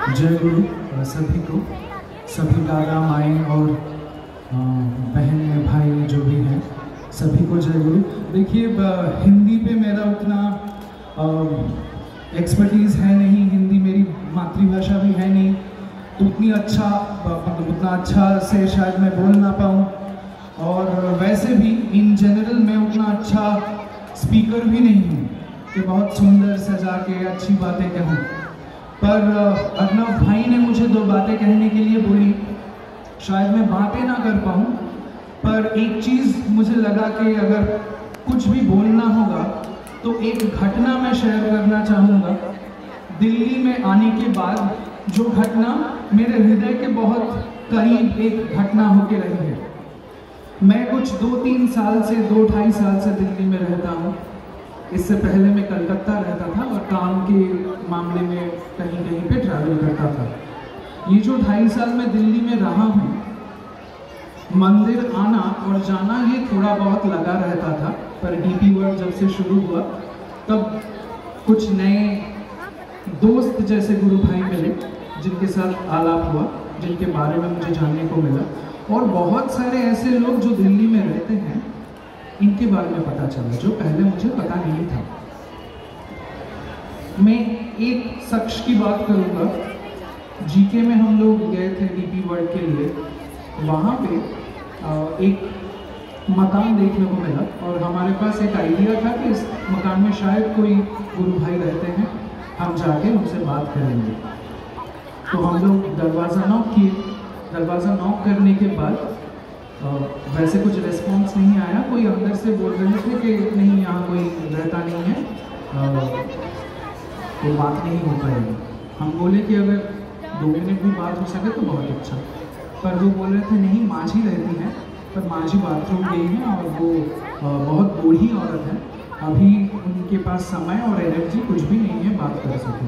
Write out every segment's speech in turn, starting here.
जय गुरु सभी को, सभी दादा माएँ और बहन भाई जो भी हैं सभी को जय गुरु। देखिए हिंदी पे मेरा उतना एक्सपर्टीज़ है नहीं, हिंदी मेरी मातृभाषा भी है नहीं, तो उतना अच्छा से शायद मैं बोल ना पाऊँ, और वैसे भी इन जनरल मैं उतना अच्छा स्पीकर भी नहीं हूँ कि बहुत सुंदर सजा के अच्छी बातें कहूँ। पर अर्नव भाई ने मुझे दो बातें कहने के लिए बोली, शायद मैं बातें ना कर पाऊँ, पर एक चीज़ मुझे लगा कि अगर कुछ भी बोलना होगा तो एक घटना मैं शेयर करना चाहूँगा। दिल्ली में आने के बाद जो घटना मेरे हृदय के बहुत करीब एक घटना होके रही है। मैं कुछ 2-3 साल से 2-2.5 साल से दिल्ली में रहता हूँ। इससे पहले मैं कलकत्ता रहता था और काम के मामले में कहीं कहीं पे ट्रैवल करता था। ये जो 2.5 साल मैं दिल्ली में रहा हूँ, मंदिर आना और जाना ये थोड़ा बहुत लगा रहता था, पर डीपी वर्क जब से शुरू हुआ तब कुछ नए दोस्त जैसे गुरु भाई मिले, जिनके साथ आलाप हुआ, जिनके बारे में मुझे जानने को मिला, और बहुत सारे ऐसे लोग जो दिल्ली में रहते हैं इनके बारे में पता चला जो पहले मुझे पता नहीं था। मैं एक शख्स की बात करूंगा। जीके में हम लोग गए थे डीपी वर्ल्ड के लिए, वहाँ पे एक मकान देखने को मिला और हमारे पास एक आइडिया था कि इस मकान में शायद कोई गुरु भाई रहते हैं, हम जाके उनसे बात करेंगे। तो हम लोग दरवाज़ा नॉक किए। दरवाज़ा नॉक करने के बाद वैसे कुछ रिस्पॉन्स नहीं आया। कोई अंदर से बोल रहे थे कि नहीं यहाँ कोई रहता नहीं है, तो बात नहीं हो पाएगी। हम बोले कि अगर 2 मिनट भी बात हो सके तो बहुत अच्छा, पर वो बोल रहे थे नहीं माझी रहती है, पर माझी बाथरूम गई है और वो बहुत बूढ़ी औरत है, अभी उनके पास समय और एनर्जी कुछ भी नहीं है बात कर सके।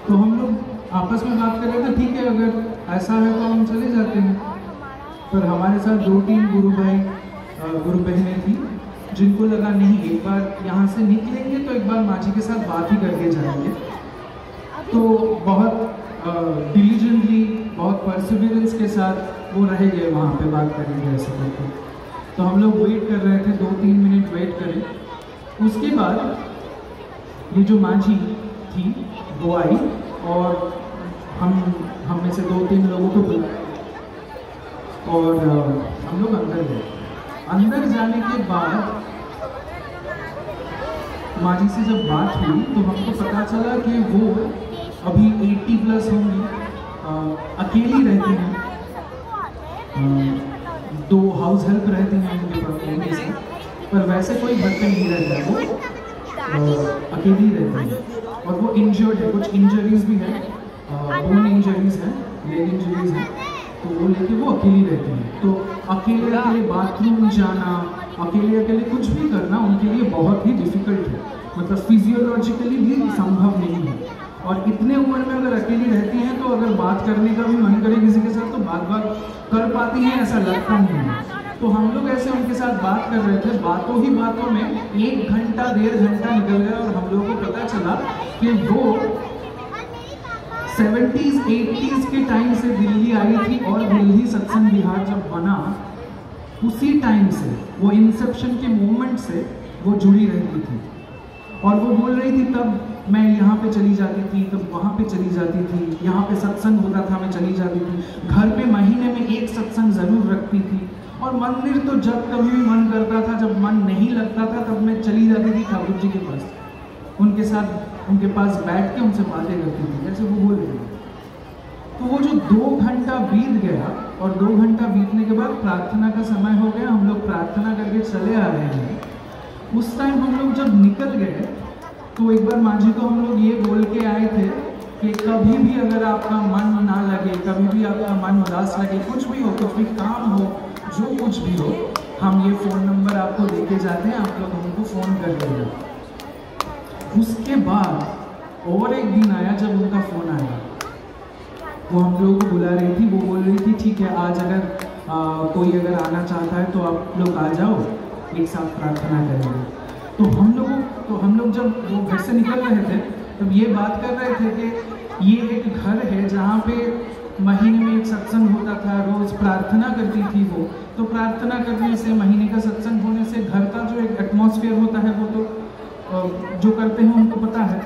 तो हम लोग आपस में बात कर रहे थे, ठीक है अगर ऐसा है तो हम चले जाते हैं। पर हमारे साथ 2-3 गुरु भाई गुरु बहनें थी, जिनको लगा नहीं एक बार यहाँ से निकलेंगे तो एक बार माझी के साथ बात ही करके जाएंगे। तो बहुत डिलीजेंटली, बहुत परसिवियरेंस के साथ वो रह गए वहाँ पे बात करेंगे ऐसे करके। तो हम लोग वेट कर रहे थे, 2-3 मिनट वेट करें। उसके बाद ये जो माझी थी वो आई और हम में से 2-3 लोगों को बुलाया और हम लोग अंदर गए। अंदर जाने के बाद माझी से जब बात हुई तो हमको पता चला कि वो अभी 80+ होंगी, अकेली रहती हैं, 2 हाउस हेल्प रहती हैं उनके साथ, पर वैसे कोई घर पे नहीं रहता है, वो अकेली रहती है और वो इंजर्ड है, कुछ इंजरीज भी है, बोन इंजरीज है, लेग इंजरीज है, तो वो लेके वो अकेली रहती है। तो अकेले बाथरूम जाना, अकेले कुछ भी करना उनके लिए बहुत ही डिफिकल्ट है, मतलब फिजियोलॉजिकली भी संभव नहीं है। और इतने उम्र में अगर अकेली रहती हैं तो अगर बात करने का भी मन करे किसी के साथ तो बात कर पाती हैं ऐसा लगता नहीं है। तो हम लोग ऐसे उनके साथ बात कर रहे थे, बातों ही बातों में 1 घंटा 1.5 घंटा निकल गया और हम लोगों को पता चला कि वो 70s 80s के टाइम से दिल्ली आई थी और दिल्ली सत्संग विहार जब बना उसी टाइम से, वो इंसेप्शन के मोमेंट से वो जुड़ी रहती थी। और वो बोल रही थी तब मैं यहाँ पे चली जाती थी, तब वहाँ पे चली जाती थी, यहाँ पे सत्संग होता था मैं चली जाती थी, घर पे महीने में 1 सत्संग ज़रूर रखती थी, और मंदिर तो जब कभी भी मन करता था, जब मन नहीं लगता था तब मैं चली जाती थी ठाकुर जी के पास, उनके साथ उनके पास बैठ के उनसे बातें करती थी, जैसे वो बोल रही थी। तो वो जो 2 घंटा बीत गया और 2 घंटा बीतने के बाद प्रार्थना का समय हो गया, हम लोग प्रार्थना करके चले आ रहे हैं। उस टाइम हम लोग जब निकल गए तो एक बार माझी को हम लोग ये बोल के आए थे कि कभी भी अगर आपका मन ना लगे, कभी भी आपका मन उदास लगे, कुछ भी हो, कुछ भी काम हो, जो कुछ भी हो, हम ये फ़ोन नंबर आपको देके जाते हैं, आप लोग हमको फ़ोन कर देंगे। उसके बाद और एक दिन आया जब उनका फ़ोन आया, वो हम लोगों को बुला रही थी, वो बोल रही थी ठीक है आज अगर कोई अगर आना चाहता है तो आप लोग आ जाओ, एक साथ प्रार्थना करेंगे। तो हम लोग जब वो घर से निकल रहे थे तब ये बात कर रहे थे कि ये एक घर है जहाँ पे महीने में एक सत्संग होता था, रोज प्रार्थना करती थी वो। तो प्रार्थना करने से, महीने का सत्संग होने से घर का जो एक एटमॉस्फेयर होता है वो तो जो करते हैं उनको पता है।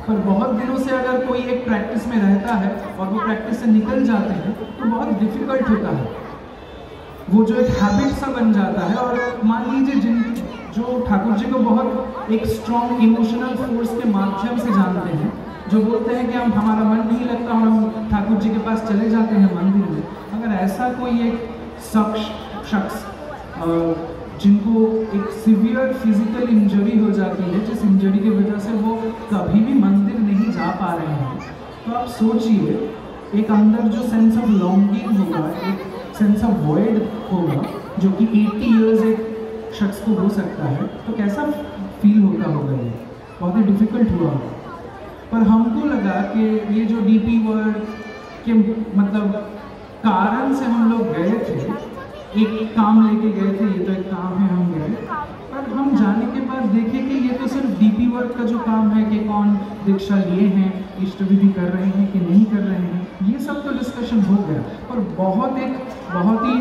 पर बहुत दिनों से अगर कोई एक प्रैक्टिस में रहता है और वो प्रैक्टिस से निकल जाते हैं तो बहुत डिफिकल्ट होता है। वो जो एक हैबिट सा बन जाता है। और मान लीजिए जो ठाकुर जी को बहुत एक स्ट्रॉन्ग इमोशनल फोर्स के माध्यम से जानते हैं, जो बोलते हैं कि हमारा मन नहीं लगता, हम ठाकुर जी के पास चले जाते हैं मंदिर में। अगर ऐसा कोई एक शख्स जिनको एक सीवियर फिजिकल इंजरी हो जाती है, जिस इंजरी की वजह से वो कभी भी मंदिर नहीं जा पा रहे हैं, तो आप सोचिए एक अंदर जो सेंस ऑफ लॉन्गिंग होगा, एक सेंस ऑफ वॉइड होगा, जो कि 80 इयर्स एक शख्स को हो सकता है, तो कैसा फील होता होगा। ये बहुत ही डिफिकल्ट हुआ होगा। पर हमको लगा कि ये जो डीपी वर्ड के मतलब कारण से हम लोग गए थे, एक काम लेके गए थे, ये तो एक काम है, हम गए। पर हम जाने के बाद देखे कि ये तो सिर्फ डीपी वर्क का जो काम है कि कौन दीक्षा लिए हैं, इष्ट विधि कर रहे हैं कि नहीं कर रहे हैं, ये सब तो डिस्कशन हो गया। और बहुत ही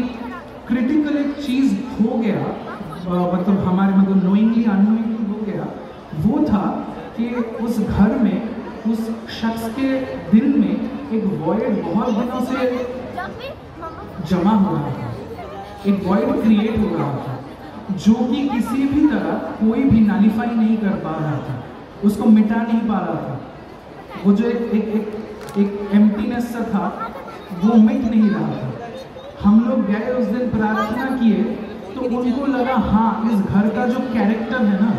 क्रिटिकल एक चीज़ हो गया, मतलब हमारे मतलब नोइंगली अननोइंगली हो गया, वो था कि उस घर में, उस शख्स के दिल में एक वॉइड बहुत दिनों से जमा हो रहा था, एक वॉइड क्रिएट हो रहा था, जो कि किसी भी तरह कोई भी नलिफाई नहीं कर पा रहा था, उसको मिटा नहीं पा रहा था। वो जो एक एम्प्टीनेस सा था, वो मिट नहीं रहा था। हम लोग गए उस दिन, प्रार्थना किए, तो उनको लगा हाँ, इस घर का जो कैरेक्टर है ना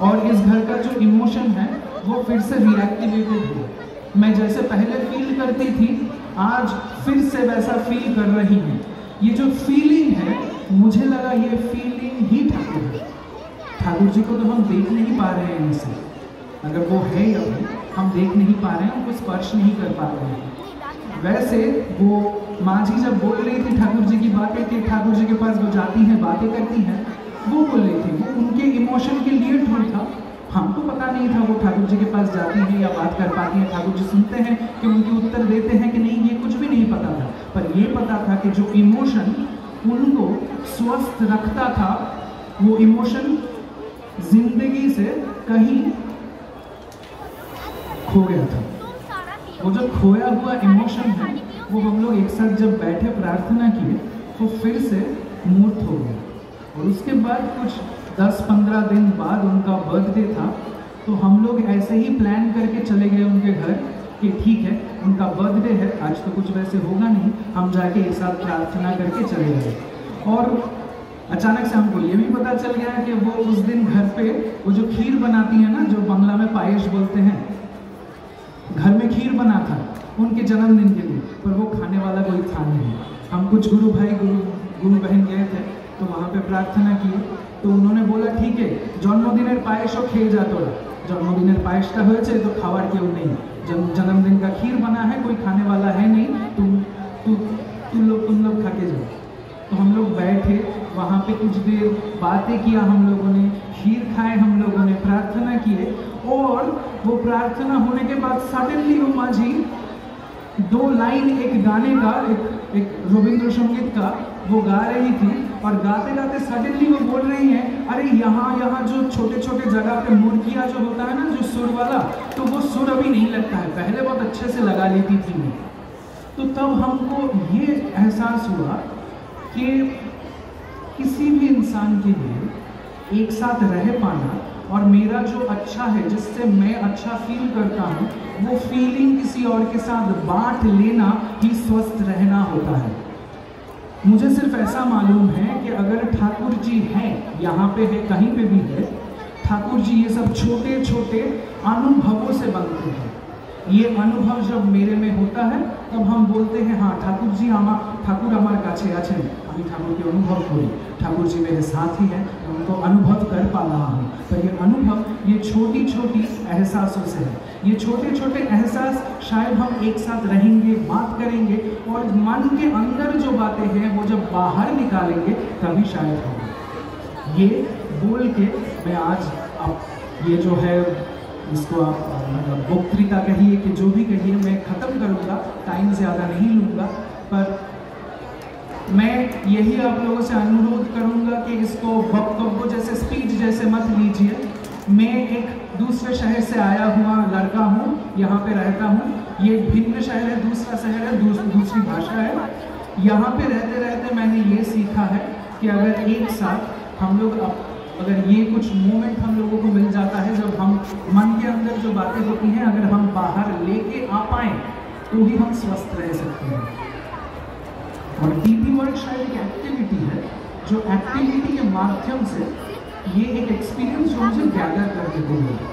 और इस घर का जो इमोशन है वो फिर से रिएक्टिवेटेड हुआ। मैं जैसे पहले फील करती थी, आज फिर से वैसा फील कर रही हूँ। ये जो फीलिंग है, मुझे लगा ये फीलिंग ही ठाकुर है। ठाकुर जी को तो हम देख नहीं पा रहे हैं इनसे, अगर वो है या भी हम देख नहीं पा रहे हैं, उनको स्पर्श नहीं कर पा रहे हैं। वैसे वो माँ जी जब बोल रही थी ठाकुर जी की बातें, कि ठाकुर जी के पास वो जाती हैं, बातें करती हैं, वो बोल रही थी, वो उनके इमोशन के लिए टूल था। हमको पता नहीं था वो ठाकुर जी के पास जाती हैं या बात कर पाती हैं, ठाकुर जी सुनते हैं कि उनके उत्तर देते हैं कि नहीं, ये कुछ भी नहीं पता था। पर ये पता था कि जो इमोशन उनको स्वस्थ रखता था, वो इमोशन जिंदगी से कहीं खो गया था। वो जो खोया हुआ इमोशन है, वो हम लोग एक साथ जब बैठे प्रार्थना किए तो फिर से मूर्त हो गया। और उसके बाद कुछ 10-15 दिन बाद उनका बर्थडे था, तो हम लोग ऐसे ही प्लान करके चले गए उनके घर कि ठीक है, उनका बर्थडे है, आज तो कुछ वैसे होगा नहीं, हम जाके एक साथ प्रार्थना करके चले गए। और अचानक से हमको ये भी पता चल गया कि वो उस दिन घर पे वो जो खीर बनाती है ना, जो बांग्ला में पायस बोलते हैं, घर में खीर बना था उनके जन्मदिन के लिए, पर वो खाने वाला कोई था नहीं। हम कुछ गुरु भाई गुरु बहन गए थे, तो वहाँ पे प्रार्थना की, तो उन्होंने बोला ठीक है, जन्मदिन पायस खेल जाता है, जन्मदिन पायस हो तो खावार क्यों नहीं, जन्मदिन का खीर बना है, कोई खाने वाला है नहीं, तुम लोग खा के जाओ। तो हम लोग बैठे वहाँ पे, कुछ देर बातें किया हम लोगों ने, खीर खाए हम लोगों ने, प्रार्थना किए। और वो प्रार्थना होने के बाद सडनली वो माँ जी 2 लाइन एक गाने का, एक रविंद्र संगीत का वो गा रही थी, और गाते गाते सडनली वो बोल रही हैं, अरे यहाँ जो छोटे छोटे जगह पे मुर्गिया जो होता है ना, जो सुर वाला, तो वो सुर अभी नहीं लगता है, पहले बहुत अच्छे से लगा लेती थी मैं। तो तब हमको ये एहसास हुआ कि किसी भी इंसान के लिए एक साथ रह पाना, और मेरा जो अच्छा है, जिससे मैं अच्छा फील करता हूँ, वो फीलिंग किसी और के साथ बांट लेना ही स्वस्थ रहना होता है। मुझे सिर्फ ऐसा मालूम है कि अगर ठाकुर जी हैं, यहाँ पे है, कहीं पे भी है, ठाकुर जी ये सब छोटे छोटे अनुभवों से बनते हैं। ये अनुभव जब मेरे में होता है, तब हम बोलते हैं हाँ, ठाकुर जी ठाकुर हमारे काछे आछे, আমি ठाकुर के अनुभव करी, ठाकुर जी मेरे साथी हैं, उनको अनुभव कर पा रहा हूँ। तो ये अनुभव ये छोटी छोटी एहसासों से है। ये छोटे छोटे एहसास शायद हम एक साथ रहेंगे, बात करेंगे, और मन के अंदर जो बातें हैं वो जब बाहर निकालेंगे तभी शायद होगा। ये बोल के मैं आज अब ये जो है, इसको आप वक्तृता कहिए कि जो भी कहिए, मैं ख़त्म कर ज़्यादा नहीं लूँगा, पर मैं यही आप लोगों से अनुरोध करूँगा कि इसको वक्तव्य जैसे स्पीच जैसे मत लीजिए। मैं एक दूसरे शहर से आया हुआ लड़का हूँ, यहाँ पे रहता हूँ। ये भिन्न शहर है, दूसरा शहर है, दूसरी भाषा है। यहाँ पे रहते रहते मैंने ये सीखा है कि अगर एक साथ हम लोग अगर ये कुछ मोमेंट हम लोगों को मिल जाता है जब हम मन के अंदर जो बातें होती हैं अगर हम बाहर लेके आ पाएँ तो ही हम स्वस्थ रह सकते हैं। और डीपी वर्ल्ड शायद एक एक्टिविटी है जो एक्टिविटी के माध्यम से ये एक एक्सपीरियंस जो मुझे गैदर करने को मिला,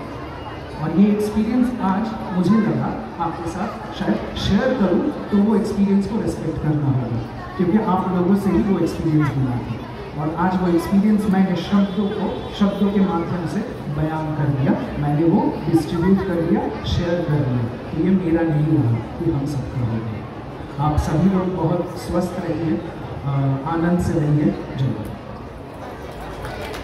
और ये एक्सपीरियंस आज मुझे लगा आपके साथ शायद शेयर करूं तो वो एक्सपीरियंस को रिस्पेक्ट करना होगा, क्योंकि आप लोगों से ही वो एक्सपीरियंस मिला था। और आज वो एक्सपीरियंस मैंने शब्दों के माध्यम से बयान कर दिया, मैंने वो डिस्ट्रीब्यूट कर दिया, शेयर कर दिया। तो ये मेरा नहीं रहा, ये हम सबका हो गया। आप सभी लोग बहुत स्वस्थ रहिए, आनंद से रहिए। जय।